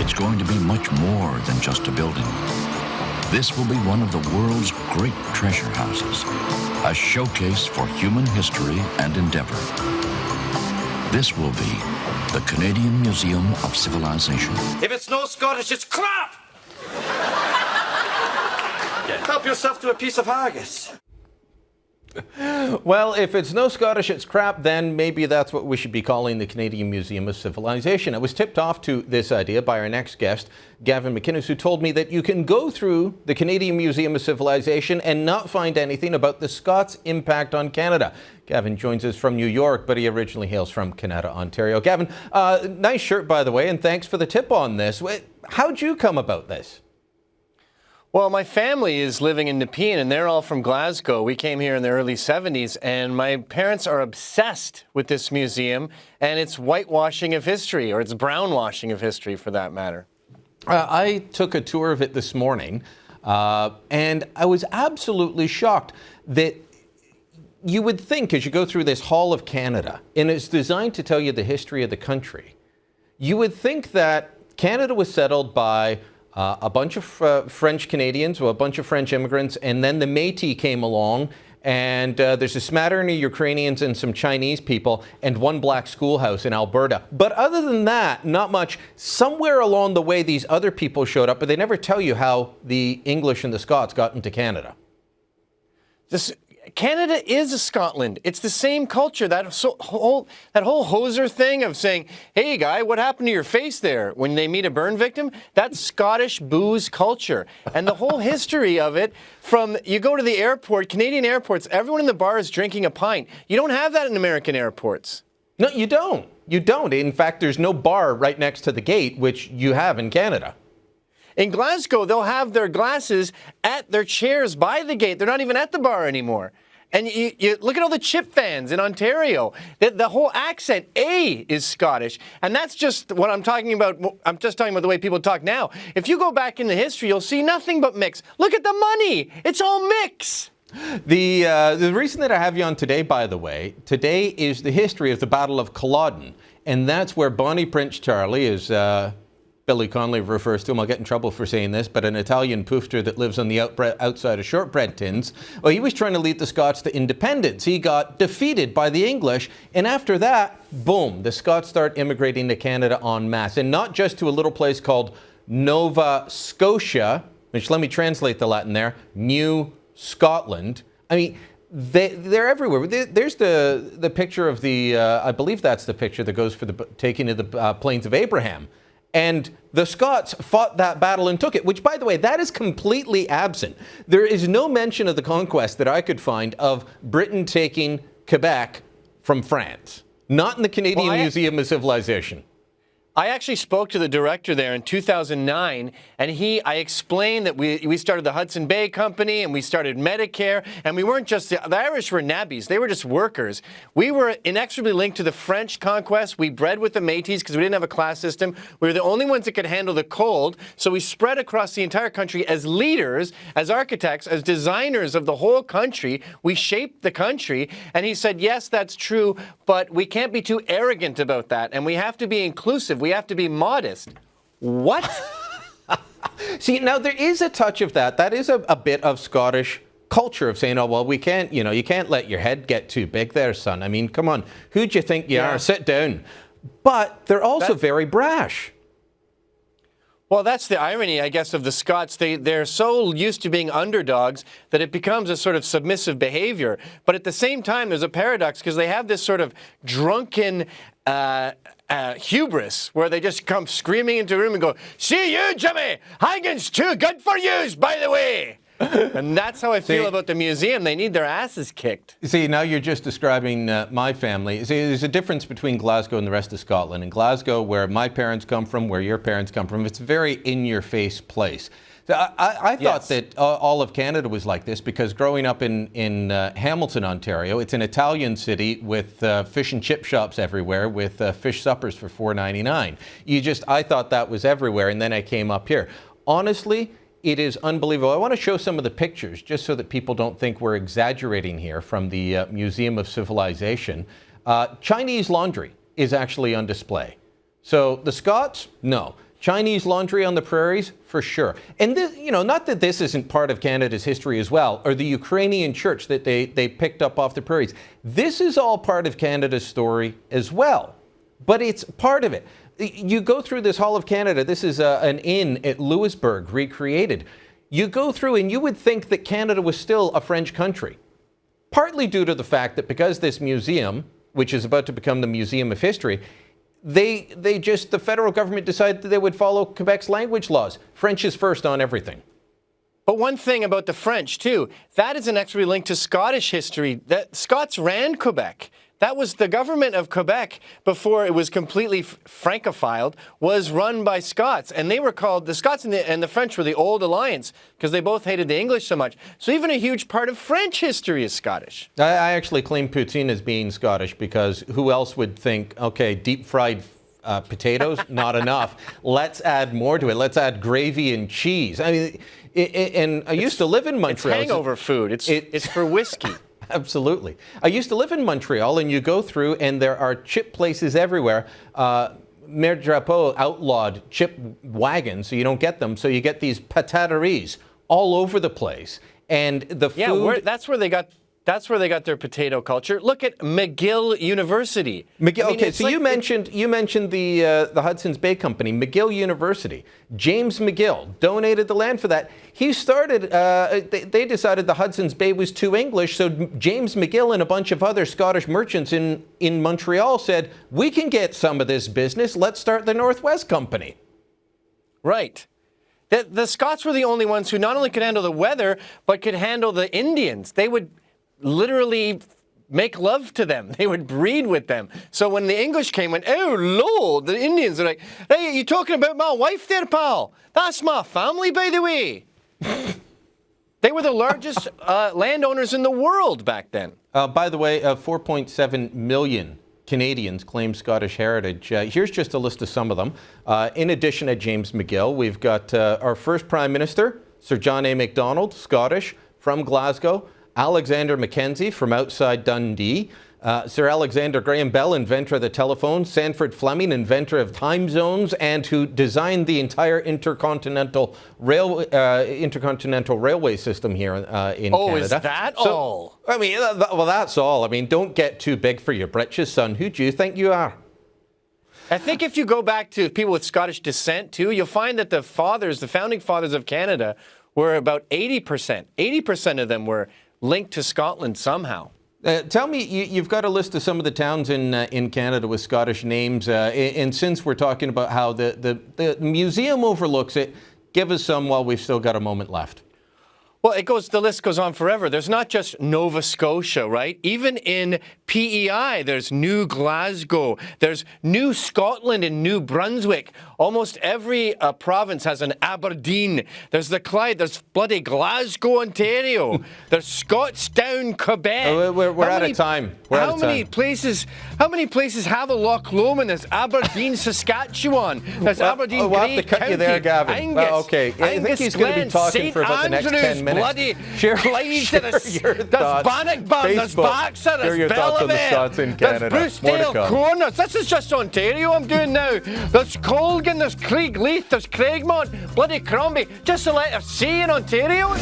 It's going to be much more than just a building. This will be one of the world's great treasure houses, a showcase for human history and endeavor. This will be the Canadian Museum of Civilization. If it's no Scottish, it's crap! Help yourself to a piece of haggis. Well, if it's no Scottish, it's crap, then maybe that's what we should be calling the Canadian Museum of Civilization. I was tipped off to this idea by our next guest, Gavin McInnes, who told me that you can go through the Canadian Museum of Civilization and not find anything about the Scots' impact on Canada. Gavin joins us from New York, but he originally hails from Canada, Ontario. Gavin, nice shirt, by the way, and thanks for the tip on this. How'd you come about this? Well, my family is living in Nepean, and they're all from Glasgow. We came here in the early 70s, and my parents are obsessed with this museum and its whitewashing of history, or its brownwashing of history, for that matter. I took a tour of it this morning, and I was absolutely shocked that you would think, as you go through this Hall of Canada, and it's designed to tell you the history of the country, you would think that Canada was settled by a bunch of French Canadians, or a bunch of French immigrants, and then the Métis came along, and there's a smattering of Ukrainians and some Chinese people, and one black schoolhouse in Alberta. But other than that, not much. Somewhere along the way, these other people showed up, but they never tell you how the English and the Scots got into Canada. Canada is a Scotland. It's the same culture. That whole hoser thing of saying, hey, guy, what happened to your face there when they meet a burn victim? That's Scottish booze culture. And the whole history of it, from you go to the airport, Canadian airports, everyone in the bar is drinking a pint. You don't have that in American airports. No, you don't. You don't. In fact, there's no bar right next to the gate, which you have in Canada. In Glasgow, they'll have their glasses at their chairs by the gate. They're not even at the bar anymore. And you look at all the chip fans in Ontario. The whole accent, A, is Scottish. And that's just what I'm talking about. I'm just talking about the way people talk now. If you go back into history, you'll see nothing but mix. Look at the money. It's all mix. The reason that I have you on today, by the way, today is the history of the Battle of Culloden. And that's where Bonnie Prince Charlie is... Billy Connolly refers to him, I'll get in trouble for saying this, but an Italian poofter that lives on the outside of shortbread tins. Well, he was trying to lead the Scots to independence. He got defeated by the English, and after that, boom, the Scots start immigrating to Canada en masse, and not just to a little place called Nova Scotia, which, let me translate the Latin there, New Scotland. I mean, they're everywhere. There's the picture of the, I believe that's the picture that goes for the taking of the Plains of Abraham. And the Scots fought that battle and took it, which, by the way, that is completely absent. There is no mention of the conquest that I could find of Britain taking Quebec from France. Not in the Canadian Museum of Civilization. I actually spoke to the director there in 2009, and I explained that we started the Hudson Bay Company, and we started Medicare, and we weren't just, the Irish were nabbies, they were just workers. We were inexorably linked to the French conquest. We bred with the Métis because we didn't have a class system. We were the only ones that could handle the cold, so we spread across the entire country as leaders, as architects, as designers of the whole country. We shaped the country, and he said, yes, that's true, but we can't be too arrogant about that, and we have to be inclusive. We have to be modest. What? See, now there is a touch of that. That is a bit of Scottish culture of saying, oh, well, we can't, you can't let your head get too big there, son. I mean, come on. Who do you think you are? Sit down. But they're also very brash. Well, that's the irony, I guess, of the Scots. They're so used to being underdogs that it becomes a sort of submissive behavior. But at the same time, there's a paradox because they have this sort of drunken hubris where they just come screaming into a room and go, see you, Jimmy! Haggis too good for yous, by the way! And that's how I feel about the museum. They need their asses kicked. See, now you're just describing my family. See, there's a difference between Glasgow and the rest of Scotland. In Glasgow, where my parents come from, where your parents come from, it's a very in-your-face place. So I thought that all of Canada was like this because growing up in Hamilton, Ontario, it's an Italian city with fish and chip shops everywhere with fish suppers for $4.99. I thought that was everywhere, and then I came up here. Honestly, it is unbelievable. I want to show some of the pictures just so that people don't think we're exaggerating here from the Museum of Civilization. Chinese laundry is actually on display. So the Scots, no. Chinese laundry on the prairies, for sure. And this, not that this isn't part of Canada's history as well, or the Ukrainian church that they picked up off the prairies. This is all part of Canada's story as well. But it's part of it. You go through this Hall of Canada. This is an inn at Louisbourg, recreated. You go through and you would think that Canada was still a French country. Partly due to the fact that because this museum, which is about to become the Museum of History, the federal government decided that they would follow Quebec's language laws. French is first on everything. But one thing about the French, too, that is inexorably linked to Scottish history. That Scots ran Quebec. That was the government of Quebec before it was completely Francophiled, was run by Scots. And they were called, the Scots and the French were the old alliance because they both hated the English so much. So even a huge part of French history is Scottish. I actually claim poutine as being Scottish because who else would think, okay, deep fried potatoes, not enough. Let's add more to it. Let's add gravy and cheese. I mean, and I used to live in Montreal. It's hangover food. It's for whiskey. Absolutely. I used to live in Montreal, and you go through, and there are chip places everywhere. Maire Drapeau outlawed chip wagons, so you don't get them. So you get these patateries all over the place, and the food. Yeah, that's where they got. That's where they got their potato culture. Look at McGill University. McGill. Okay, so you mentioned the Hudson's Bay Company, McGill University. James McGill donated the land for that. He started. They decided the Hudson's Bay was too English, so James McGill and a bunch of other Scottish merchants in Montreal said, "We can get some of this business. Let's start the Northwest Company." Right. The Scots were the only ones who not only could handle the weather, but could handle the Indians. They would literally make love to them. They would breed with them. So when the English came, went, "Oh Lord," the Indians are like, "Hey, you talking about my wife there, pal? That's my family, by the way." They were the largest landowners in the world back then. By the way, 4.7 million Canadians claim Scottish heritage. Here's just a list of some of them. In addition to James McGill, we've got our first Prime Minister, Sir John A. Macdonald, Scottish, from Glasgow. Alexander Mackenzie from outside Dundee, Sir Alexander Graham Bell, inventor of the telephone, Sanford Fleming, inventor of time zones, and who designed the entire intercontinental railway system here in Canada. Oh, is that all? I mean, well, that's all. I mean, don't get too big for your britches, son. Who do you think you are? I think if you go back to people with Scottish descent, too, you'll find that the founding fathers of Canada were about 80%. 80% of them were linked to Scotland somehow. Tell me, you've got a list of some of the towns in Canada with Scottish names, and since we're talking about how the museum overlooks it, give us some while we've still got a moment left. Well, the list goes on forever. There's not just Nova Scotia, right? Even in PEI, there's New Glasgow. There's New Scotland and New Brunswick. Almost every province has an Aberdeen. There's the Clyde. There's bloody Glasgow, Ontario. There's Scottstown, Quebec. We're out of time. How many places have a Loch Lomond? There's Aberdeen, Saskatchewan. There's Aberdeen, we'll have to cut you there, Gavin. Angus, okay. I think he's going to be talking for about the next 10 minutes. Bloody share there's Bannockburn, there's Baxter, there's Belvedere, there's Brucedale, Corners. This is just Ontario I'm doing now. There's Colgan, there's Craigleith, there's Craigmont, bloody Crombie. Just the letter C in Ontario.